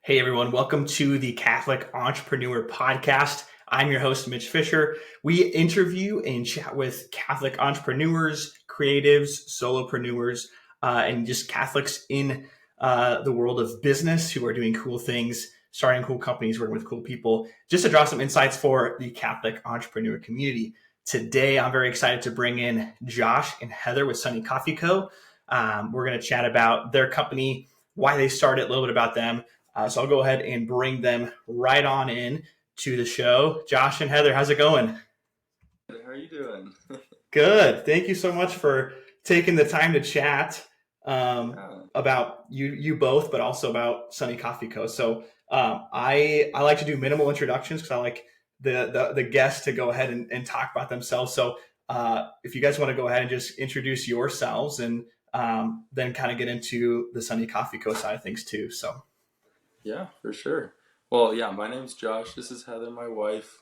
Hey everyone, welcome to the Catholic Entrepreneur Podcast. I'm your host, Mitch Fisher. We interview and chat with Catholic entrepreneurs, creatives, solopreneurs, and just Catholics in the world of business who are doing cool things, starting cool companies, working with cool people, just to draw some insights for the Catholic entrepreneur community. Today, I'm very excited to bring in Josh and Heather with Sunny Coffee Co. We're going to chat about their company, why they started, a little bit about them. So I'll go ahead and bring them right on in to the show. Josh and Heather, how's it going? How are you doing? Good. Thank you so much for taking the time to chat Yeah. about you both, but also about Sunny Coffee Co. So I like to do minimal introductions because I like the guests to go ahead and talk about themselves. So if you guys want to go ahead and just introduce yourselves and then kind of get into the Sunny Coffee Co. side of things too. So. Yeah, for sure. Well, yeah, my name's Josh. This is Heather, my wife.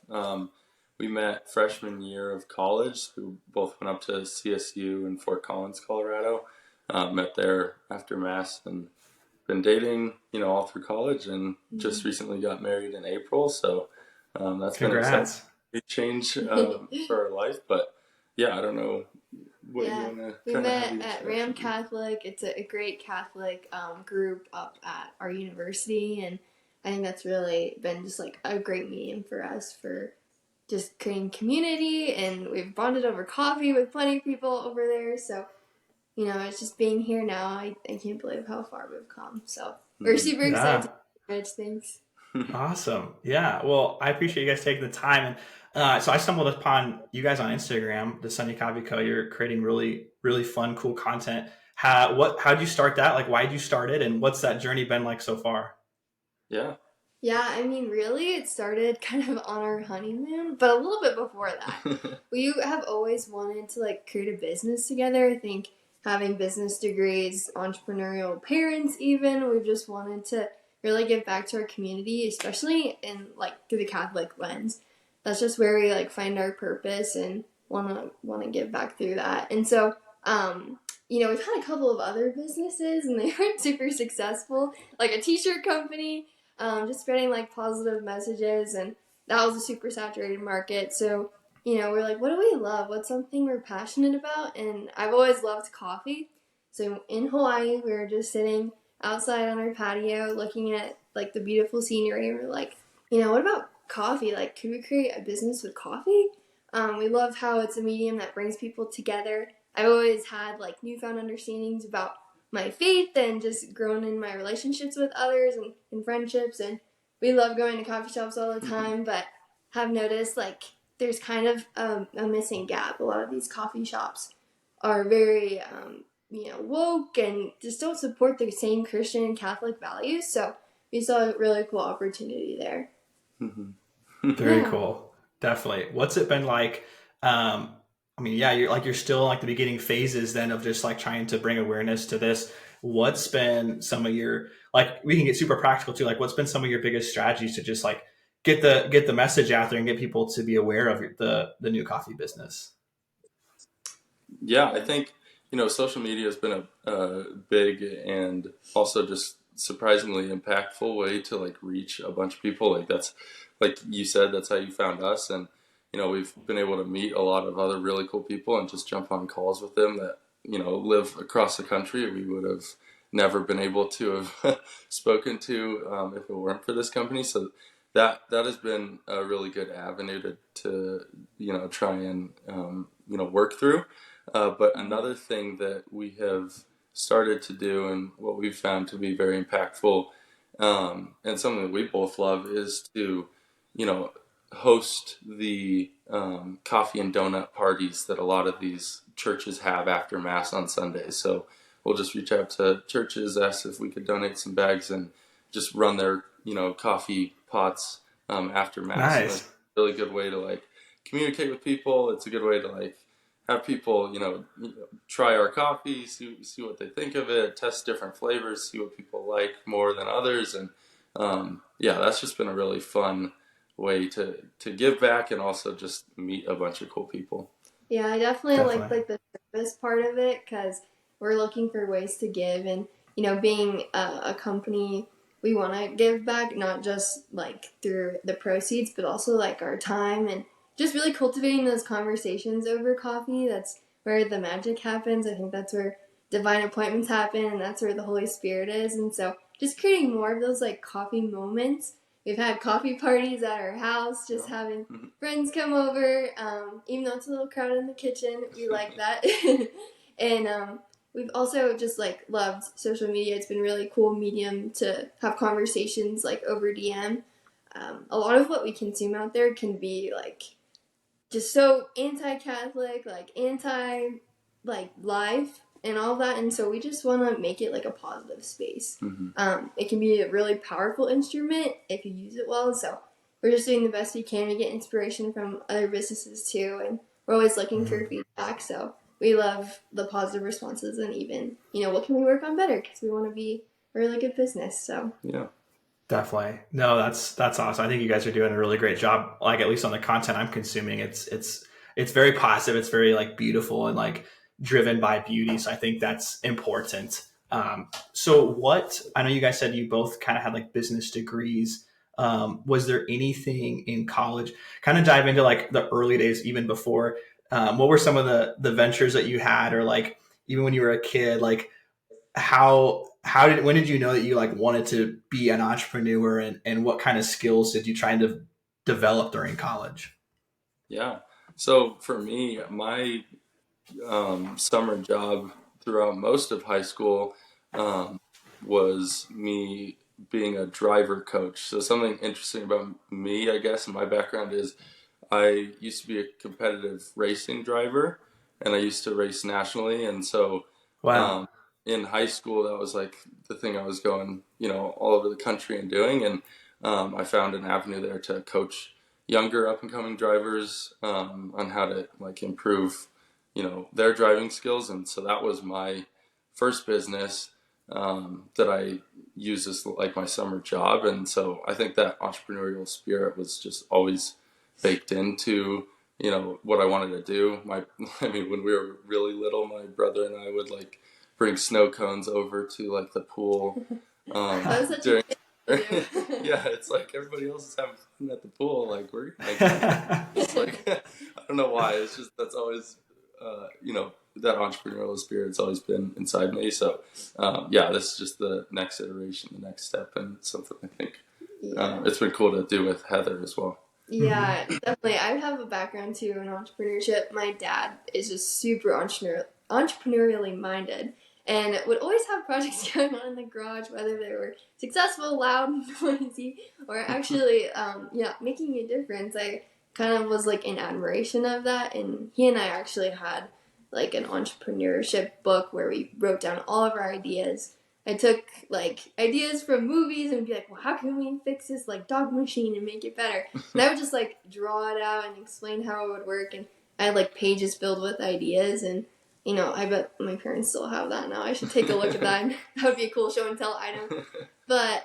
We met freshman year of college. We both went up to CSU in Fort Collins, Colorado. Met there after Mass and been dating, all through college and just recently got married in April. So that's been exciting. Congrats. Big change for our life. But yeah, I don't know what you Yeah, want to we kind of have met the at Ram introduction be. Catholic. It's a great Catholic group up at our university, and I think that's really been just like a great medium for us for just creating community, and we've bonded over coffee with plenty of people over there. So, it's just being here now. I can't believe how far we've come. So, we're super excited. Yeah. Rich, thanks. Awesome. Yeah. Well, I appreciate you guys taking the time. And so I stumbled upon you guys on Instagram, the Sunny Coffee Co. You're creating really, really fun, cool content. How'd you start that? Like, why'd you start it? And what's that journey been like so far? Yeah. Yeah, I mean, really, it started kind of on our honeymoon, but a little bit before that. We have always wanted to like create a business together. I think having business degrees, entrepreneurial parents, even, we've just wanted to really give back to our community, especially in like through the Catholic lens. That's just where we like find our purpose and wanna give back through that. And so, we've had a couple of other businesses, and they weren't super successful, like a t-shirt company, just spreading like positive messages, and that was a super saturated market. So, we're like, what do we love? What's something we're passionate about? And I've always loved coffee. So in Hawaii, we were just sitting outside on our patio looking at like the beautiful scenery. We're like, what about coffee? Like, could we create a business with coffee? We love how it's a medium that brings people together. I've always had like newfound understandings about my faith and just grown in my relationships with others and friendships, and we love going to coffee shops all the time, but have noticed like there's kind of a missing gap. A lot of these coffee shops are very woke and just don't support the same Christian and Catholic values, so we saw a really cool opportunity there. Very Yeah. cool. Definitely. What's it been like? I mean, yeah, you're still in like the beginning phases then of just like trying to bring awareness to this. What's been some of your like we can get super practical too. Like what's been some of your biggest strategies to just like get the message out there and get people to be aware of the new coffee business? Yeah, I think, social media has been a big and also just surprisingly impactful way to like reach a bunch of people. Like that's, like you said, that's how you found us. And, we've been able to meet a lot of other really cool people and just jump on calls with them that, live across the country. We would have never been able to have spoken to if it weren't for this company. So that has been a really good avenue to try and, work through. But another thing that we have started to do and what we've found to be very impactful, and something that we both love is to, host the coffee and donut parties that a lot of these churches have after Mass on Sundays. So we'll just reach out to churches, ask if we could donate some bags, and just run their, coffee pots after Mass. And it's Nice. a really good way to like communicate with people. It's a good way to like have people, try our coffee, see what they think of it, test different flavors, see what people like more than others, and yeah, that's just been a really fun way to give back and also just meet a bunch of cool people. Yeah, I definitely Definitely. like the service part of it because we're looking for ways to give, and being a company we want to give back, not just like through the proceeds, but also like our time and just really cultivating those conversations over coffee. That's where the magic happens. I think that's where divine appointments happen, and that's where the Holy Spirit is. And so just creating more of those like coffee moments. We've had coffee parties at our house, just having friends come over. Even though it's a little crowded in the kitchen, we like that. And we've also just like loved social media. It's been a really cool medium to have conversations like over DM. A lot of what we consume out there can be like just so anti-Catholic, like anti like life and all that, and so we just want to make it like a positive space. It can be a really powerful instrument if you use it well, so we're just doing the best we can. We get inspiration from other businesses too, and we're always looking for feedback, so we love the positive responses, and even, you know, what can we work on better, because we want to be a really good business. So Yeah. Definitely. No, that's awesome. I think you guys are doing a really great job. Like, at least on the content I'm consuming, it's very positive. It's very like beautiful and like driven by beauty. So I think that's important. So what, I know you guys said you both kind of had like business degrees. Was there anything in college, kind of dive into like the early days, even before, what were some of the ventures that you had, or like even when you were a kid, like when did you know that you like wanted to be an entrepreneur, and what kind of skills did you try to develop during college? Yeah. So for me, my summer job throughout most of high school was me being a driver coach. So something interesting about me, I guess, and my background is I used to be a competitive racing driver, and I used to race nationally. And so Wow. um, in high school, that was like the thing I was going, all over the country and doing. And I found an avenue there to coach younger up and coming drivers on how to like improve, their driving skills. And so that was my first business that I used as like my summer job. And so I think that entrepreneurial spirit was just always baked into what I wanted to do. I mean, when we were really little, my brother and I would like bring snow cones over to like the pool that was such a during. kid to Yeah, it's like everybody else is having fun at the pool. Like we're just like I don't know why. It's just that's always that entrepreneurial spirit's always been inside me. So yeah, this is just the next iteration, the next step, and something I think yeah. it's been cool to do with Heather as well. Yeah, definitely. I have a background too in entrepreneurship. My dad is just super entrepreneurially minded, and would always have projects going on in the garage, whether they were successful, loud, noisy, or actually, making a difference. I kind of was like in admiration of that, and he and I actually had like an entrepreneurship book where we wrote down all of our ideas. I took like ideas from movies and be like, well, how can we fix this like dog machine and make it better? And I would just like draw it out and explain how it would work. And I had like pages filled with ideas. And, I bet my parents still have that now. I should take a look at that. That would be a cool show and tell item. But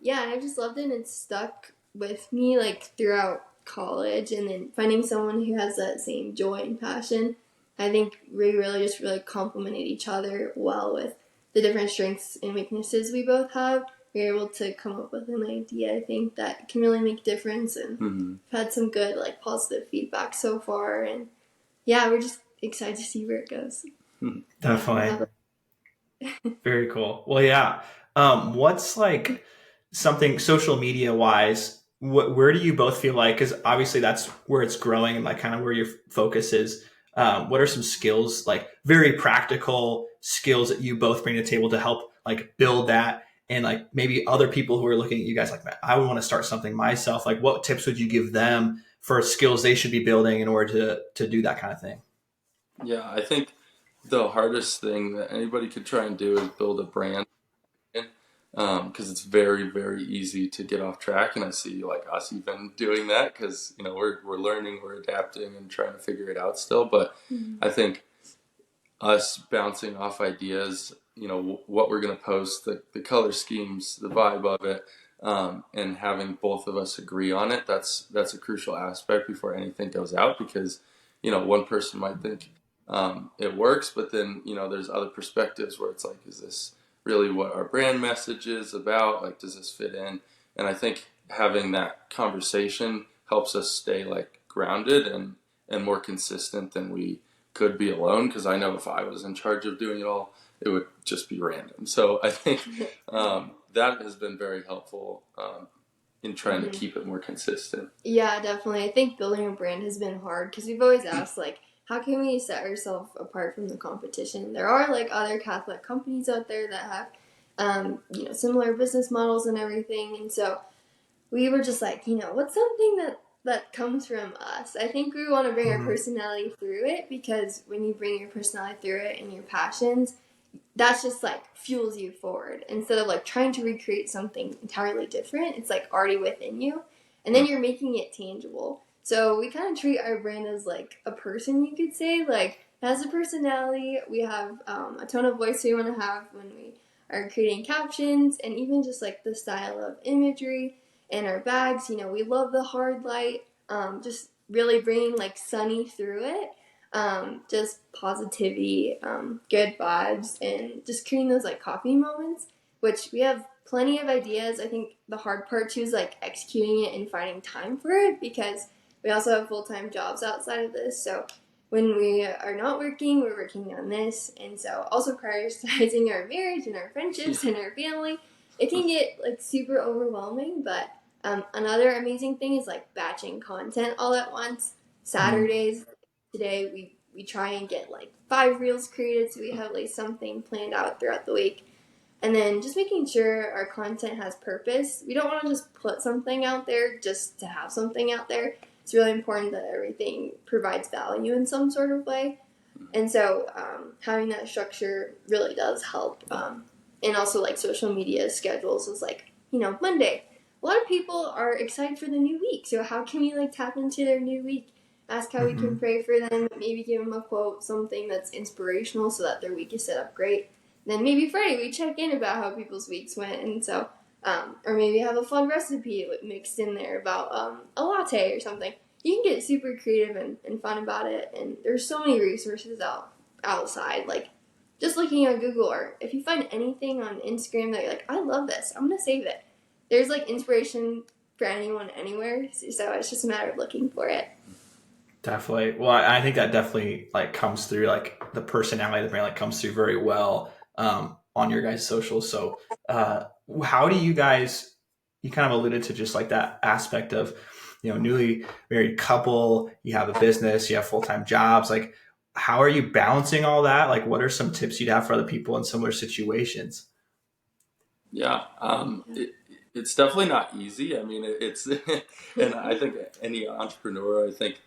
yeah, I just loved it, and it stuck with me like throughout college. And then finding someone who has that same joy and passion, I think we really complemented each other well with the different strengths and weaknesses we both have. We're able to come up with an idea, I think, that can really make a difference, and I've had some good like positive feedback so far, and yeah, we're just excited to see where it goes. Definitely. Very cool. Well, yeah. What's like something social media wise? Where do you both feel like? Because obviously that's where it's growing and like kind of where your focus is. What are some skills, like very practical skills, that you both bring to the table to help like build that? And like maybe other people who are looking at you guys like, I would want to start something myself. Like, what tips would you give them for skills they should be building in order to do that kind of thing? Yeah, I think the hardest thing that anybody could try and do is build a brand, because it's very, very easy to get off track. And I see like us even doing that because we're learning, we're adapting, and trying to figure it out still. But I think us bouncing off ideas, what we're going to post, the color schemes, the vibe of it, and having both of us agree on it. That's a crucial aspect before anything goes out, because one person might think it works, but then there's other perspectives where it's like, is this really what our brand message is about. Like, does this fit in? And I think having that conversation helps us stay like grounded and more consistent than we could be alone. Because I know if I was in charge of doing it all, it would just be random. So I think that has been very helpful in trying to keep it more consistent. Yeah, definitely. I think building a brand has been hard because we've always asked, like, how can we set ourselves apart from the competition? There are, like, other Catholic companies out there that have, similar business models and everything. And so we were just like, what's something that comes from us? I think we want to bring our personality through it, because when you bring your personality through it and your passions, that's just like fuels you forward. Instead of like trying to recreate something entirely different, it's like already within you, and then you're making it tangible. So we kind of treat our brand as like a person, you could say. Like, it has a personality. We have a tone of voice we want to have when we are creating captions, and even just like the style of imagery and our bags. We love the hard light, just really bringing like sunny through it. Just positivity, good vibes, and just creating those like coffee moments, which we have plenty of ideas. I think the hard part too is like executing it and finding time for it, because we also have full-time jobs outside of this. So when we are not working, we're working on this. And so also prioritizing our marriage and our friendships and our family. It can get like super overwhelming, but another amazing thing is like batching content all at once. Saturdays, today we try and get like 5 reels created, so we have like something planned out throughout the week. And then just making sure our content has purpose. We don't want to just put something out there just to have something out there. It's really important that everything provides value in some sort of way. And so having that structure really does help. And also like social media schedules is like, Monday. A lot of people are excited for the new week. So how can we like tap into their new week? Ask how we can pray for them. Maybe give them a quote, something that's inspirational so that their week is set up great. Then maybe Friday we check in about how people's weeks went. And so, or maybe have a fun recipe mixed in there about a latte or something. You can get super creative and fun about it. And there's so many resources outside. Like, just looking on Google, or if you find anything on Instagram that you're like, I love this, I'm going to save it. There's like inspiration for anyone anywhere. So it's just a matter of looking for it. Definitely. Well, I think that definitely like comes through, like the personality of the brand like comes through very well on your guys' socials. So how do you guys, you kind of alluded to just like that aspect of, newly married couple, you have a business, you have full-time jobs. Like, how are you balancing all that? Like, what are some tips you'd have for other people in similar situations? Yeah, it's definitely not easy. I mean, it's, and I think any entrepreneur, I think,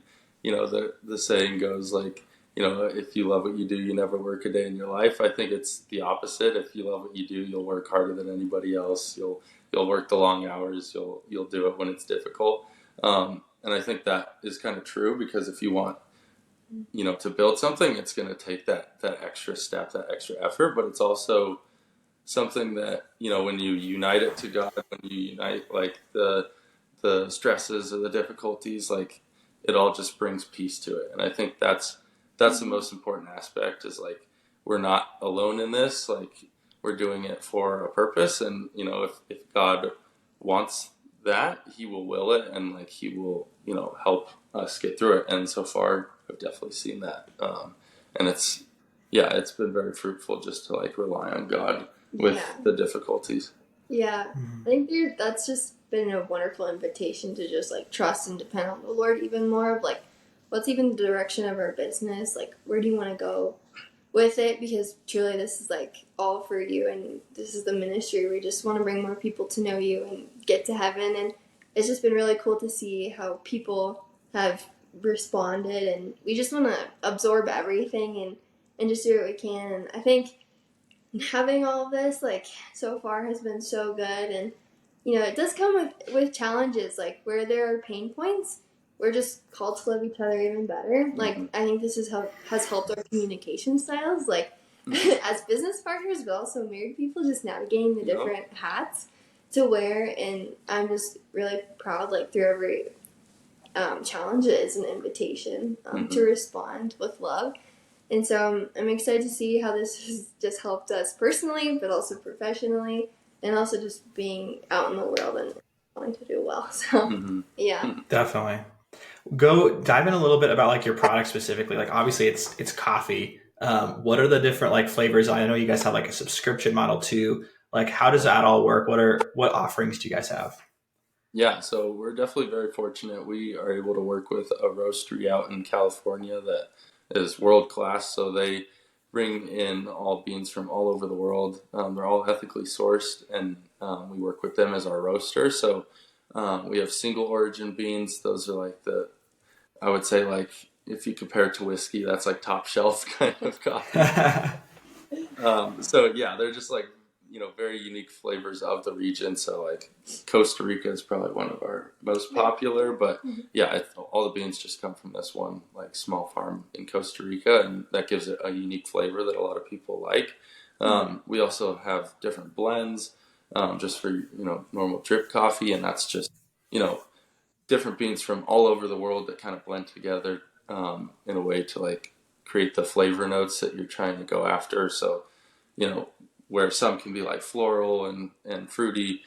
the saying goes like, if you love what you do, you never work a day in your life. I think it's the opposite. If you love what you do, you'll work harder than anybody else. You'll work the long hours. You'll do it when it's difficult. And I think that is kind of true, because if you want, to build something, it's going to take that extra step, that extra effort, but it's also something that, when you unite it to God, when you unite like the stresses or the difficulties, like it all just brings peace to it. And I think that's the most important aspect, is like, we're not alone in this. Like, we're doing it for a purpose, and if God wants that, he will it, and like he will help us get through it. And so far I've definitely seen that, and it's been very fruitful just to like rely on God with the difficulties. Yeah, I think that's just been a wonderful invitation to just like trust and depend on the Lord even more, of like, what's even the direction of our business? Like, where do you want to go with it? Because truly this is like all for you, and this is the ministry. We just want to bring more people to know you and get to heaven. And it's just been really cool to see how people have responded, and we just want to absorb everything and just do what we can. And I think having all of this like so far has been so good. And it does come with challenges, like where there are pain points. We're just called to love each other even better. Like, I think this has helped our communication styles, like as business partners, but also married people, just navigating the different hats to wear. And I'm just really proud, like through every challenge is an invitation to respond with love. And so I'm excited to see how this has just helped us personally, but also professionally, and also just being out in the world and wanting to do well. So, yeah. Definitely. Go dive in a little bit about like your product specifically. Like obviously it's coffee. What are the different like flavors? I know you guys have like a subscription model too. Like how does that all work? What offerings do you guys have? Yeah, so we're definitely very fortunate. We are able to work with a roastery out in California that is world class. So they bring in all beans from all over the world. They're all ethically sourced, and we work with them as our roaster. So we have single origin beans. Those are like I would say, like, if you compare it to whiskey, that's like top shelf kind of coffee. So yeah, they're just like, very unique flavors of the region. So like Costa Rica is probably one of our most popular, but yeah, all the beans just come from this one like small farm in Costa Rica, and that gives it a unique flavor that a lot of people like. We also have different blends, just for normal drip coffee, and that's just you know different beans from all over the world that kind of blend together in a way to like create the flavor notes that you're trying to go after. So where some can be like floral and fruity.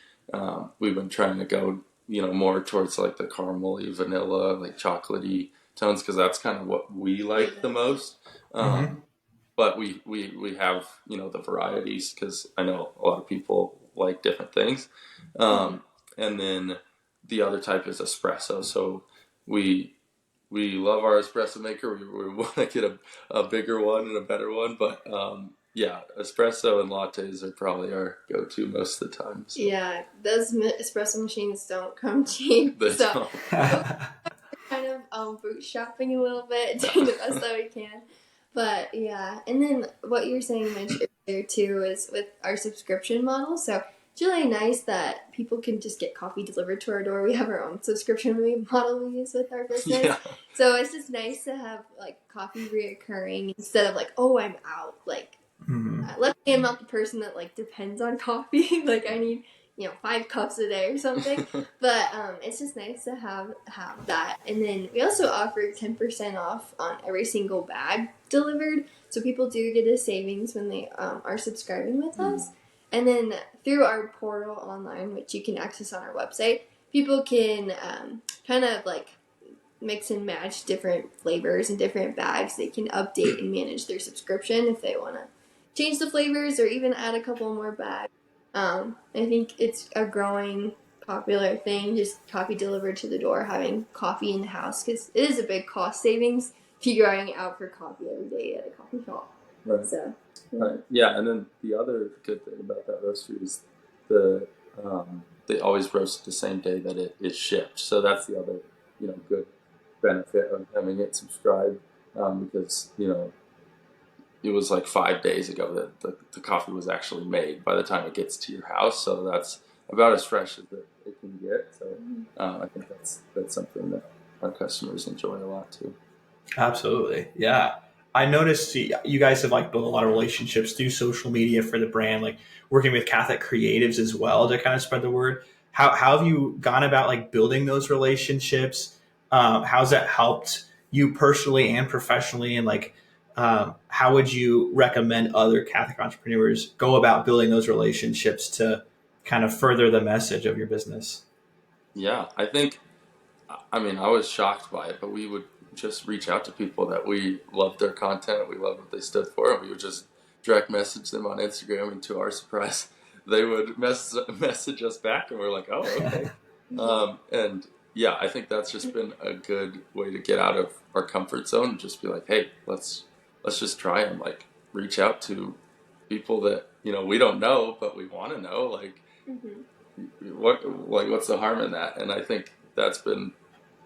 We've been trying to go, more towards like the caramelly, vanilla, like chocolatey tones, because that's kind of what we like the most. But we have, the varieties, because I know a lot of people like different things. And then the other type is espresso. So we we love our espresso maker. We want to get a bigger one and a better one, but yeah, espresso and lattes are probably our go-to most of the time. So. Yeah, those espresso machines don't come cheap. So kind of bootstrapping a little bit, doing the best that we can. But yeah, and then what you're saying, Mitch, earlier too, is with our subscription model. So it's really nice that people can just get coffee delivered to our door. We have our own subscription model we use with our business. Yeah. So it's just nice to have like coffee reoccurring instead of like, oh, I'm out. Like, luckily I'm not the person that like depends on coffee. Like I need 5 cups a day or something. But it's just nice to have that. And then we also offer 10% off on every single bag delivered. So people do get a savings when they are subscribing with us. And then through our portal online, which you can access on our website, people can kind of like mix and match different flavors and different bags. They can update and manage their subscription if they want to change the flavors or even add a couple more bags. I think it's a growing popular thing, just coffee delivered to the door, having coffee in the house, because it is a big cost savings if you're going out for coffee every day at a coffee shop. Right. So, Right. Yeah, and then the other good thing about that roastery is they always roast the same day that it is shipped. So that's the other good benefit of having it subscribed, because it was like 5 days ago that the coffee was actually made by the time it gets to your house. So that's about as fresh as it can get. So I think that's something that our customers enjoy a lot too. Absolutely. Yeah. I noticed you guys have like built a lot of relationships through social media for the brand, like working with Catholic creatives as well to kind of spread the word. How have you gone about like building those relationships? How's that helped you personally and professionally? And like, how would you recommend other Catholic entrepreneurs go about building those relationships to kind of further the message of your business? Yeah, I mean, I was shocked by it, but we would just reach out to people that we loved their content, we loved what they stood for, and we would just direct message them on Instagram. And to our surprise, they would message us back, and we're like, oh, okay. And yeah, I think that's just been a good way to get out of our comfort zone and just be like, hey, let's just try and like reach out to people that we don't know, but we want to know. Like, what's the harm in that? And I think that's been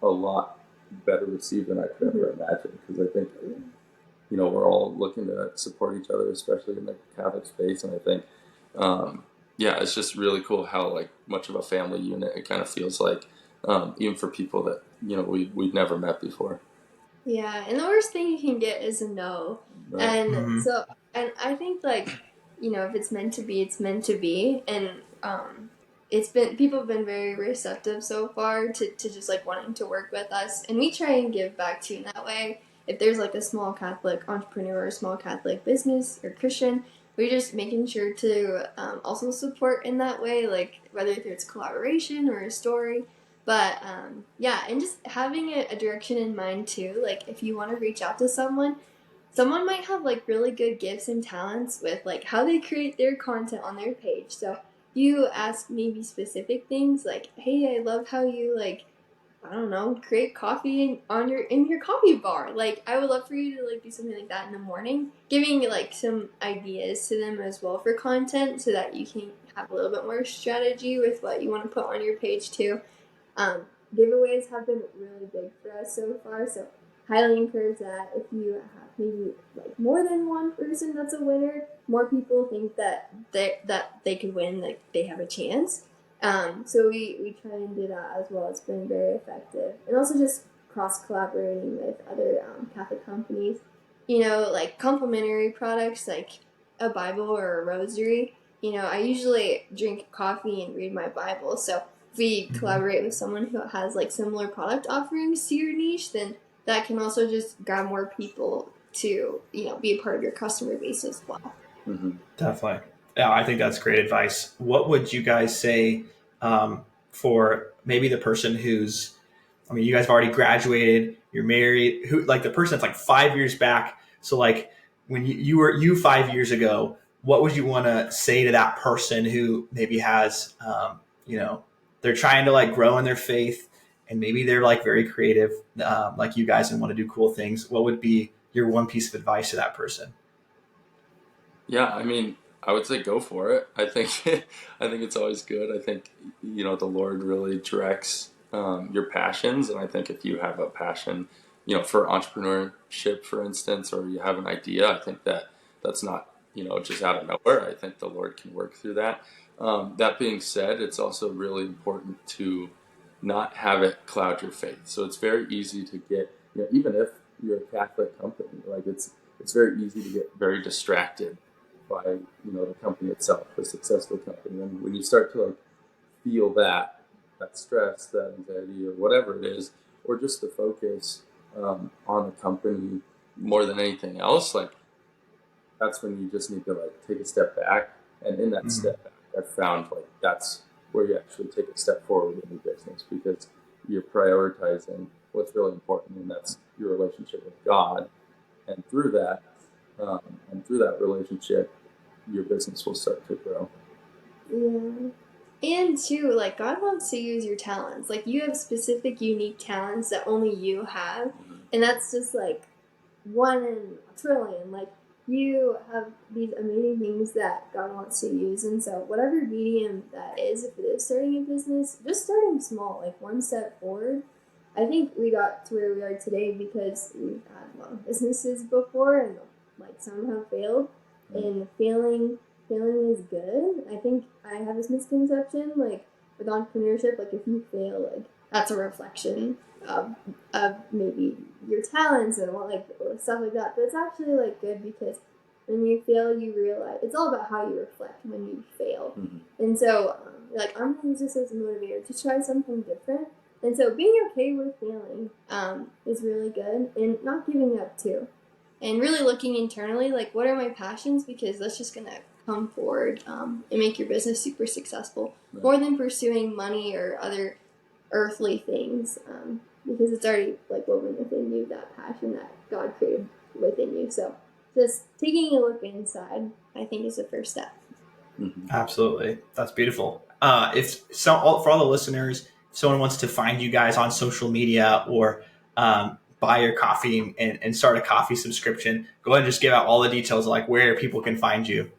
a lot better received than I could ever imagine, because I think we're all looking to support each other, especially in the Catholic space. And I think yeah, it's just really cool how like much of a family unit it kind of feels like, even for people that we'd never met before. yeah, and the worst thing you can get is a no. Right. And so, and I think like, if it's meant to be, it's meant to be. And people have been very receptive so far to just like wanting to work with us. And we try and give back too in that way. if there's like a small Catholic entrepreneur or small Catholic business or Christian, we're just making sure to also support in that way, like whether it's collaboration or a story. But yeah, and just having a direction in mind too. Like if you want to reach out to someone might have like really good gifts and talents with like how they create their content on their page. So you ask maybe specific things like, hey, I love how you like, I don't know, create coffee in your coffee bar. Like I would love for you to like do something like that in the morning, giving like some ideas to them as well for content so that you can have a little bit more strategy with what you want to put on your page too. Um, Giveaways have been really big for us so far, so highly encourage that. If you have maybe like more than one person that's a winner, more people think that they could win, like they have a chance. So we try and do that as well. It's been very effective, and also just cross collaborating with other Catholic companies. You know, like complimentary products like a Bible or a rosary. You know, I usually drink coffee and read my Bible, so if we collaborate with someone who has like similar product offerings to your niche, then that can also just grab more people to, you know, be a part of your customer base as well. Definitely. Yeah, I think that's great advice. What would you guys say for maybe the person who's, I mean, you guys have already graduated, you're married, who like the person that's like 5 years back. So like when you were 5 years ago, what would you want to say to that person who maybe has, you know, they're trying to like grow in their faith and maybe they're like very creative, like you guys and want to do cool things. What would be your one piece of advice to that person? Yeah, I mean, I would say go for it. I think I think it's always good. I think the Lord really directs your passions, and I think if you have a passion, for entrepreneurship, for instance, or you have an idea, I think that's not just out of nowhere. I think the Lord can work through that. That being said, it's also really important to not have it cloud your faith. So it's very easy to get, even if you're a Catholic company, like it's very easy to get very distracted by the company itself, the successful company. And when you start to like feel that stress, that anxiety, or whatever it is, or just the focus on the company more than anything else, like that's when you just need to like take a step back. And in that step back, I've found like that's where you actually take a step forward in your business, because you're prioritizing what's really important, and that's your relationship with God. And through that relationship, your business will start to grow. Yeah. And too, like God wants to use your talents. Like you have specific, unique talents that only you have, and that's just like one in a trillion. Like you have these amazing things that God wants to use, and so whatever medium that is, if it is starting a business, just starting small, like one step forward. I think we got to where we are today because we've had a lot of businesses before, and like some have failed, and failing is good. I think I have this misconception, like with entrepreneurship, like if you fail, like that's a reflection of maybe your talents and what like stuff like that. But it's actually like good because when you fail, you realize it's all about how you reflect when you fail. And so, like I'm gonna use this as a motivator to try something different. And so, being okay with failing is really good, and not giving up too, and really looking internally, like what are my passions, because that's just gonna come forward and make your business super successful, more than pursuing money or other earthly things, because it's already like woven within you, that passion that God created within you. So just taking a look inside, I think, is the first step. Absolutely. That's beautiful. For all the listeners, if someone wants to find you guys on social media or buy your coffee and start a coffee subscription, go ahead and just give out all the details, like where people can find you.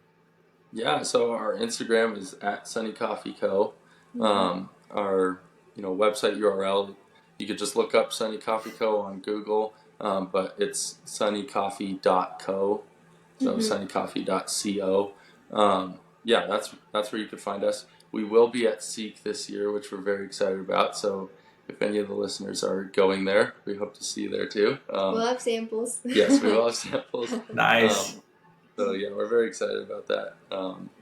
Yeah, so our Instagram is at Sunny Coffee Co. Our website URL, you could just look up Sunny Coffee Co. on Google, but it's sunnycoffee.co, so sunnycoffee.co. Yeah, that's where you could find us. We will be at Seek this year, which we're very excited about. So if any of the listeners are going there, we hope to see you there too. We'll have samples. Yes, we will have samples. Nice. So yeah, we're very excited about that.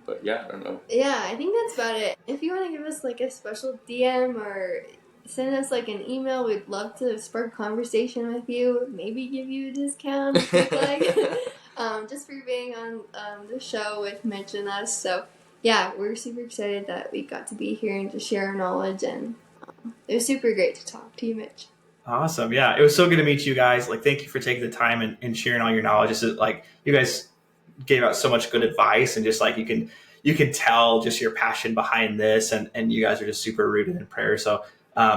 But yeah, I don't know. Yeah, I think that's about it. If you want to give us like a special DM or send us like an email. We'd love to spark conversation with you. Maybe give you a discount if you'd like. Just for being on the show with Mitch and us. So yeah, we're super excited that we got to be here and to share our knowledge, and it was super great to talk to you, Mitch. Awesome. Yeah. It was so good to meet you guys. Like, thank you for taking the time and sharing all your knowledge. This is like, you guys gave out so much good advice, and just like, you can tell just your passion behind this, and you guys are just super rooted in prayer. So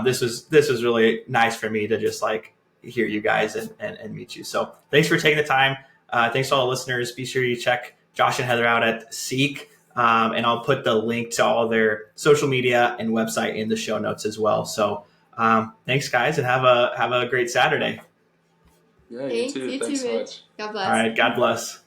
this was really nice for me to just like hear you guys and meet you. So thanks for taking the time. Thanks to all the listeners. Be sure you check Josh and Heather out at Seek. And I'll put the link to all their social media and website in the show notes as well. So thanks, guys, and have a great Saturday. Yeah, you too. Thanks so much. God bless. All right. God bless.